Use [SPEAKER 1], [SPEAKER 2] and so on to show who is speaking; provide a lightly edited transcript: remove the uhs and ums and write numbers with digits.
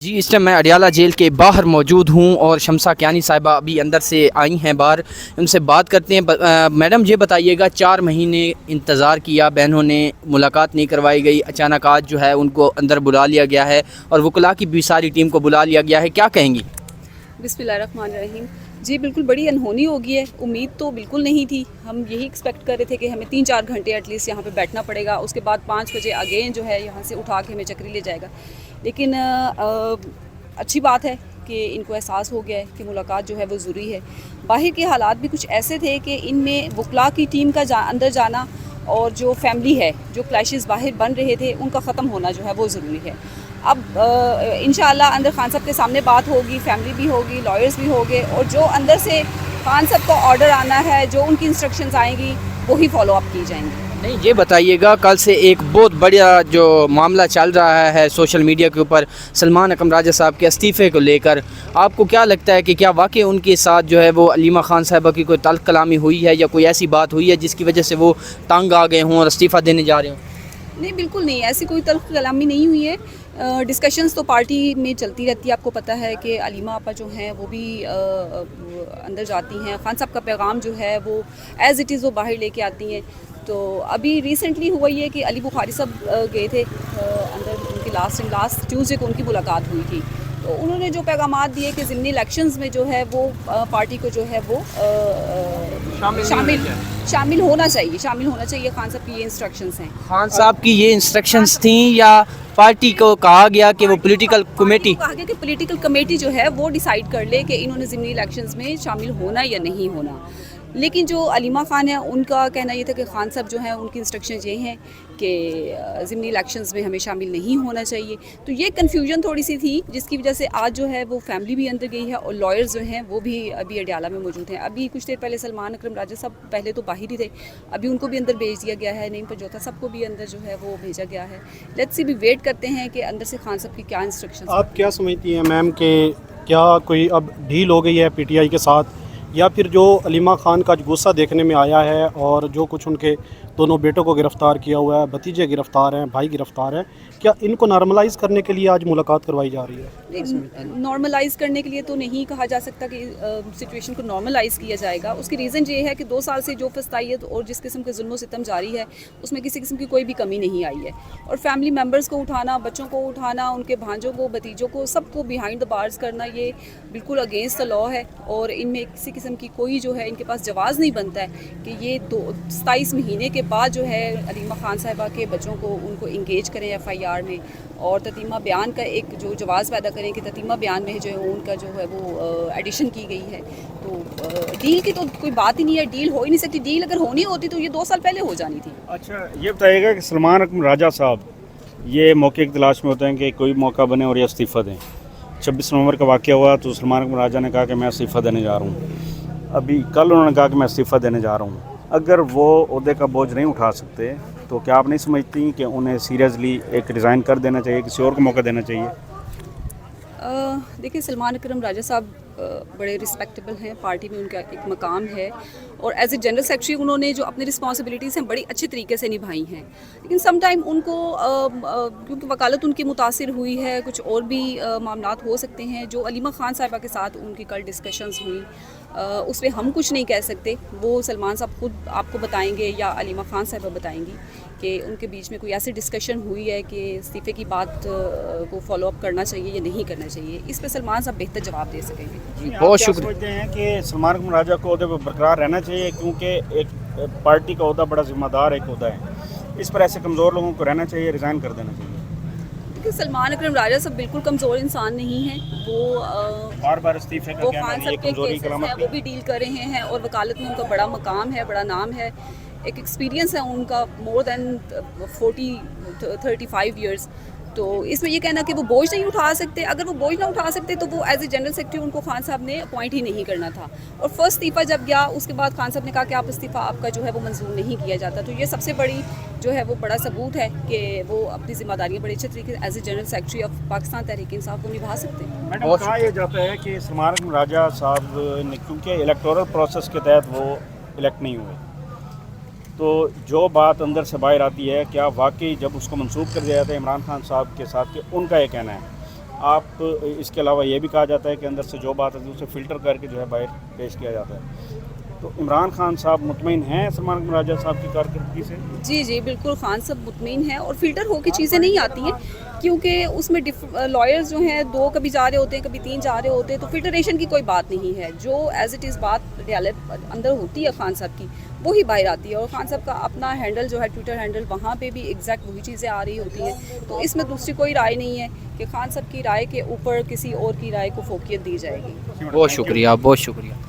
[SPEAKER 1] جی اس time میں Adiala jail کے باہر موجود ہوں اور شمسہ کیانی صاحبہ ابھی اندر سے آئی ہیں باہر. ان سے بات کرتے ہیں. میڈم یہ بتائیے گا 4 مہینے انتظار کیا بہنوں نے, ملاقات نہیں کروائی گئی, اچانک آج جو ہے ان کو اندر بلا لیا گیا ہے اور وکلاء کی بھی ساری ٹیم کو بلا لیا گیا ہے, کیا کہیں گی؟
[SPEAKER 2] بسم اللہ الرحمن الرحیم. جی بالکل بڑی انہونی ہو گئی ہے. امید تو بالکل نہیں تھی. ہم یہی ایکسپیکٹ کر رہے تھے کہ ہمیں 3-4 گھنٹے ایٹ لیسٹ یہاں پہ بیٹھنا پڑے گا, اس کے بعد 5 بجے اگین جو ہے یہاں سے اٹھا کے ہمیں چکری لے جائے گا. لیکن اچھی بات ہے کہ ان کو احساس ہو گیا ہے کہ ملاقات جو ہے وہ ضروری ہے. باہر کے حالات بھی کچھ ایسے تھے کہ ان میں وکلاء کی ٹیم کا اندر جانا اور جو فیملی ہے, جو کلیشز باہر بن رہے تھے, ان کا ختم ہونا جو ہے وہ ضروری ہے. اب انشاءاللہ اندر خان صاحب کے سامنے بات ہوگی, فیملی بھی ہوگی, لائرز بھی ہوگے, اور جو اندر سے خان صاحب کو آرڈر آنا ہے, جو ان کی انسٹرکشنز آئیں گی وہی فالو اپ کی جائیں گی.
[SPEAKER 1] نہیں یہ بتائیے گا, کل سے ایک بہت بڑا جو معاملہ چل رہا ہے سوشل میڈیا کے اوپر سلمان اکرم راجہ صاحب کے استعفے کو لے کر, آپ کو کیا لگتا ہے کہ کیا واقعی ان کے ساتھ جو ہے وہ علیمہ خان صاحبہ کی کوئی تلخ کلامی ہوئی ہے یا کوئی ایسی بات ہوئی ہے جس کی وجہ سے وہ تنگ آ گئے ہوں اور استعفیٰ دینے جا رہے ہوں؟
[SPEAKER 2] نہیں بالکل نہیں, ایسی کوئی تلخ کلامی نہیں ہوئی ہے. ڈسکشنز تو پارٹی میں چلتی رہتی ہے. آپ کو پتہ ہے کہ علیمہ آپا جو ہیں وہ بھی اندر جاتی ہیں, خان صاحب کا پیغام جو ہے وہ ایز اٹ از وہ باہر لے کے آتی ہیں. تو ابھی ریسنٹلی ہوا یہ کہ علی بخاری صاحب گئے تھے اندر, ان کی لاسٹ ٹیوزڈے کو ان کی ملاقات ہوئی تھی. تو انہوں نے جو پیغامات دیے کہ ضمنی الیکشنز میں جو ہے وہ پارٹی کو جو ہے وہ شامل ہونا چاہیے. خان صاحب کی یہ انسٹرکشنز ہیں.
[SPEAKER 1] خان صاحب کی یہ انسٹرکشنز تھیں یا پارٹی کو کہا گیا کہ وہ پولیٹیکل کمیٹی
[SPEAKER 2] کہا گیا کہ پولیٹیکل کمیٹی جو ہے وہ ڈیسائیڈ کر لے کہ انہوں نے ضمنی الیکشنز میں شامل ہونا یا نہیں ہونا. لیکن جو علیمہ خان ہیں ان کا کہنا یہ تھا کہ خان صاحب جو ہیں ان کی انسٹرکشنز یہ ہیں کہ ضمنی الیکشنز میں ہمیں شامل نہیں ہونا چاہیے. تو یہ کنفیوژن تھوڑی سی تھی جس کی وجہ سے آج جو ہے وہ فیملی بھی اندر گئی ہے اور لائرز جو ہیں وہ بھی ابھی اڈیالہ میں موجود ہیں. ابھی کچھ دیر پہلے سلمان اکرم راجہ صاحب پہلے تو باہر ہی تھے, ابھی ان کو بھی اندر بھیج دیا گیا ہے. نعیم پنجوتا صاحب کو بھی اندر جو ہے وہ بھیجا گیا ہے. لیٹس سی بھی ویٹ کرتے ہیں کہ اندر سے خان صاحب کی کیا انسٹرکشنز.
[SPEAKER 3] آپ کیا سمجھتی ہیں میم کہ کیا کوئی اب ڈھیل ہو گئی ہے پی ٹی آئی کے ساتھ, یا پھر جو علیمہ خان کا غصہ دیکھنے میں آیا ہے اور جو کچھ ان کے دونوں بیٹوں کو گرفتار کیا ہوا ہے, بھتیجے گرفتار ہیں, بھائی گرفتار ہیں, کیا ان کو نارملائز کرنے کے لیے آج ملاقات کروائی جا رہی ہے؟
[SPEAKER 2] نارملائز کرنے کے لیے تو نہیں کہا جا سکتا کہ سچویشن کو نارملائز کیا جائے گا. اس کی ریزن یہ ہے کہ 2 سال سے جو فسطائیت اور جس قسم کے ظلم و ستم جاری ہے اس میں کسی قسم کی کوئی بھی کمی نہیں آئی ہے. اور فیملی ممبرز کو اٹھانا, بچوں کو اٹھانا, ان کے بھانجوں کو, بھتیجوں کو, سب کو بیہائنڈ دا بارز کرنا, یہ بالکل اگینسٹ دا لا ہے. اور ان میں کسی قسم کی کوئی جو ہے ان کے پاس جواز نہیں بنتا ہے کہ یہ 27 مہینے کے بعد جو ہے علیمہ خان صاحبہ کے بچوں کو ان کو انگیج کریں FIR میں, اور تتیمہ بیان کا ایک جو جواز پیدا کریں کہ تتیمہ بیان میں جو ہے ان کا جو ہے وہ ایڈیشن کی گئی ہے. تو ڈیل کی تو کوئی بات ہی نہیں ہے, ڈیل ہو ہی نہیں سکتی. ڈیل اگر ہونی ہوتی تو یہ 2 سال پہلے ہو جانی تھی.
[SPEAKER 4] اچھا یہ بتائیے گا کہ سلمان اکرم راجہ صاحب یہ موقع کی تلاش میں ہوتے ہیں کہ کوئی موقع بنے اور یہ استعفیٰ دیں. 26 نومبر کا واقعہ ہوا تو سلمان اکرم راجہ نے کہا کہ میں استعفیٰ دینے جا رہا ہوں. ابھی کل انہوں نے کہا کہ میں استعفیٰ دینے جا رہا ہوں. اگر وہ عہدے کا بوجھ نہیں اٹھا سکتے تو کیا آپ نہیں سمجھتی کہ انہیں سیریسلی ایک ریزائن کر دینا چاہیے, کسی اور کو موقع دینا چاہیے؟
[SPEAKER 2] دیکھیں سلمان اکرم راجہ صاحب بڑے رسپیکٹیبل ہیں, پارٹی میں ان کا ایک مقام ہے, اور ایز اے جنرل سیکرٹری انہوں نے جو اپنی رسپانسبلٹیز ہیں بڑی اچھے طریقے سے نبھائی ہیں. لیکن سم ٹائم ان کو کیونکہ وکالت ان کی متاثر ہوئی ہے, کچھ اور بھی معاملات ہو سکتے ہیں. جو علیمہ خان صاحبہ کے ساتھ ان کی کل ڈسکشنز ہوئیں اس پہ ہم کچھ نہیں کہہ سکتے. وہ سلمان صاحب خود آپ کو بتائیں گے یا علیمہ خان صاحبہ بتائیں گی کہ ان کے بیچ میں کوئی ایسی ڈسکشن ہوئی ہے کہ استعفے کی بات کو فالو اپ کرنا چاہیے یا نہیں کرنا چاہیے. اس پہ سلمان صاحب بہتر جواب دے سکیں گے.
[SPEAKER 1] بہت
[SPEAKER 4] شکریہ.
[SPEAKER 1] شکریہ.
[SPEAKER 4] سمجھتے ہیں کہ سلمان اکرم راجہ کو عہدے پہ برقرار رہنا چاہیے کیونکہ ایک پارٹی کا عہدہ بڑا ذمہ دار ایک عہدہ ہے, اس پر ایسے کمزور لوگوں کو رہنا چاہیے, ریزائن کر دینا چاہیے؟
[SPEAKER 2] کیونکہ سلمان اکرم راجہ صاحب بالکل کمزور انسان نہیں ہیں. وہ
[SPEAKER 4] بار بار استعفے کا کہنا
[SPEAKER 2] خان
[SPEAKER 4] یہ
[SPEAKER 2] صاحب کے
[SPEAKER 4] کمزوری
[SPEAKER 2] کیسز
[SPEAKER 4] علامت
[SPEAKER 2] ہیں وہ بھی ڈیل کر رہے ہیں, اور وکالت میں ان کا بڑا مقام ہے, بڑا نام ہے, ایک ایکسپیرینس ہے ان کا مور دین 35 ایئرس. تو اس میں یہ کہنا کہ وہ بوجھ نہیں اٹھا سکتے, اگر وہ بوجھ نہ اٹھا سکتے تو وہ ایز اے جنرل سیکرٹری ان کو خان صاحب نے اپوائنٹ ہی نہیں کرنا تھا. اور فرسٹ استعفیٰ جب گیا اس کے بعد خان صاحب نے کہا کہ آپ استعفیٰ آپ کا جو ہے وہ منظور نہیں کیا جاتا. تو یہ سب سے بڑی جو ہے وہ بڑا ثبوت ہے کہ وہ اپنی ذمہ داریاں بڑے اچھے طریقے سے as a general secretary of Pakistan Tehreek Insaf کو نبھا سکتے ہیں.
[SPEAKER 4] میڈم کہا یہ جاتا ہے کہ سلمان اکرم راجہ صاحب نے کیونکہ الیکٹورل پروسیس کے تحت وہ الیکٹ نہیں ہوئے, تو جو بات اندر سے باہر آتی ہے کیا واقعی جب اس کو منسوخ کر دیا جاتا ہے عمران خان صاحب کے ساتھ کہ ان کا یہ کہنا ہے آپ اس کے علاوہ یہ بھی کہا جاتا ہے کہ اندر سے جو بات ہے اسے فلٹر کر کے جو ہے باہر پیش کیا جاتا ہے. تو عمران خان صاحب مطمئن ہیں سلمان اکرم راجہ صاحب کی کارکردگی سے؟
[SPEAKER 2] جی جی بالکل، خان صاحب مطمئن ہیں، اور فلٹر ہو کے چیزیں نہیں آتی ہیں، کیونکہ اس میں لائرز جو ہیں 2 کبھی جا رہے ہوتے ہیں، کبھی 3 جا رہے ہوتے ہیں، تو فلٹریشن کی کوئی بات نہیں ہے. جو ایز اٹ از بات اندر ہوتی ہے خان صاحب کی وہی باہر آتی ہے. اور خان صاحب کا اپنا ہینڈل جو ہے ٹویٹر ہینڈل، وہاں پہ بھی ایگزیکٹ وہی چیزیں آ رہی ہوتی ہیں. تو اس میں دوسری کوئی رائے نہیں ہے کہ خان صاحب کی رائے کے اوپر کسی اور کی رائے کو فوقیت دی جائے گی.
[SPEAKER 1] بہت شکریہ، بہت شکریہ.